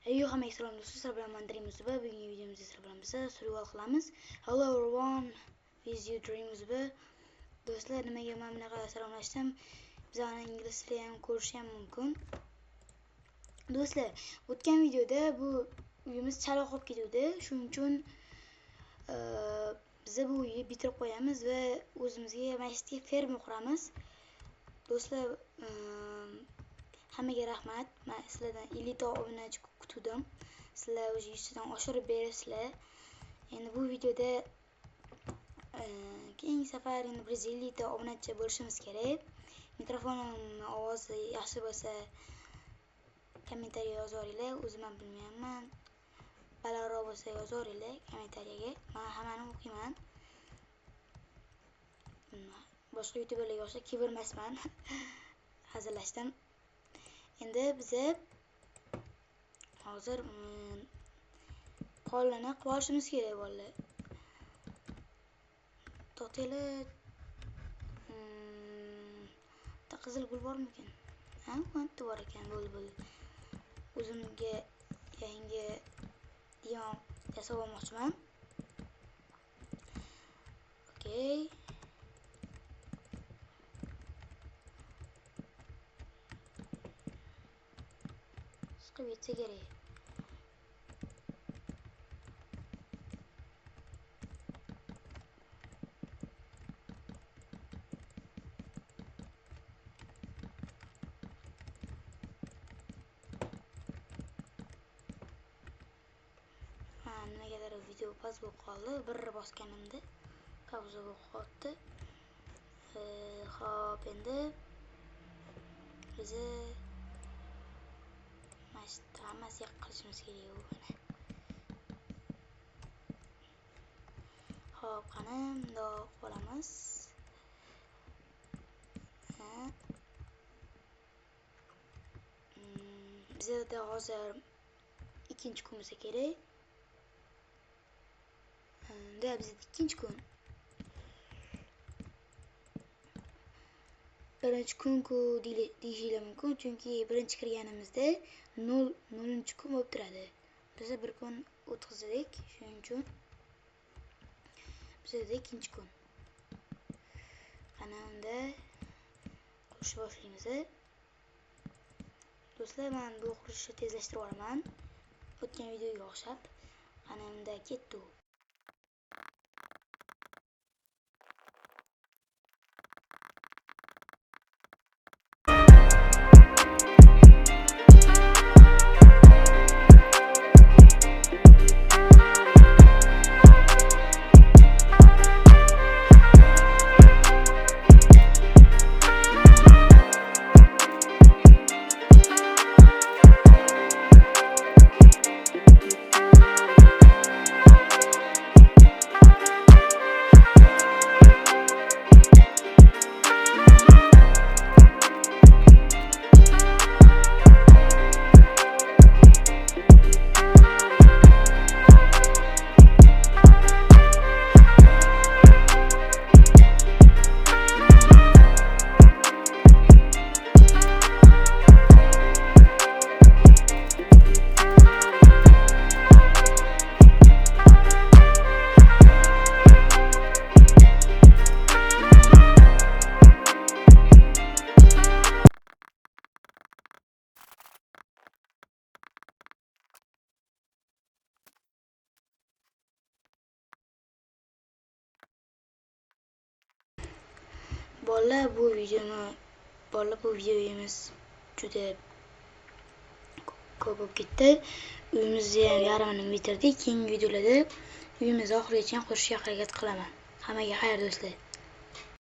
Yo, hammaga salom do'stlar, sizlar bilan men Dream Uzba. Bugungi videomizda sizlar bilan biz survival qilamiz. Hello everyone, with you Dream Uzba. Do'stlar, nimaga men bunaqa salomlashdim? Bizani ingliz tili ham ko'rish ham mumkin. Do'stlar, o'tgan videoda bu uyimiz chala qolib ketdi. Shuning uchun biz bu uyni bitirib qo'yamiz va o'zimizga masjidga ferma quramiz. Do'stlar, hammaga rahmat. Men sizlardan 50 ta obunachi kutdim. Sizlar o'zi 100 tadan oshirib berasizlar. Endi bu videoda keyingi safar endi 150 ta obunachi bo'lishimiz kerak. Mikrofonimning ovozi yaxshi bo'lsa kommentariya yozinglar. O'zim ham bilmayman. Balandroq bo'lsa yozinglar kommentariyaga. Men hammani o'qiyman. Boshqa youtuberlarga o'xshab kibermasman. Hazillashdim. Endi biza hozir polni qilib olishimiz kerak bolalar. To'xtanglar. Qizil gul bormikan? Ha, bitta bor ekan, bo'ldi. O'zimga yangi diyon yasab olmoqchiman. Okey. Chiqib ketsa kerak. Nimagadir video paz bo'lib qoldi. Bir bosganimda pauza bo'lib qoldi. Xo'p, endi biz hammasiga qilishimiz kerak mana. Xo'p, qani bundoq qilamiz. Bizda hozir ikkinchi kun bo'lsa kerak. Bizda ikkinchi kun. Birinchi kun-ku deyishinglar mumkin, chunki birinchi kirganimizda 0-kun bo'lib turadi. Biz bir kun o'tkazdik, shuning uchun bizda ikkinchi kun. Qani unda qurishni boshlaymiz. Do'stlar, men bu qurishni tezlashtirib olaman. O'tgan videoga o'xshab. Qani unda ketdi. Bolalar, bu videomiz juda ko'p bo'lib ketdi. Uyimizni ham yarmini bitirdik. Keyingi videolarda uyimizni oxirigacha qurishga harakat qilaman. Hammaga xayr do'stlar.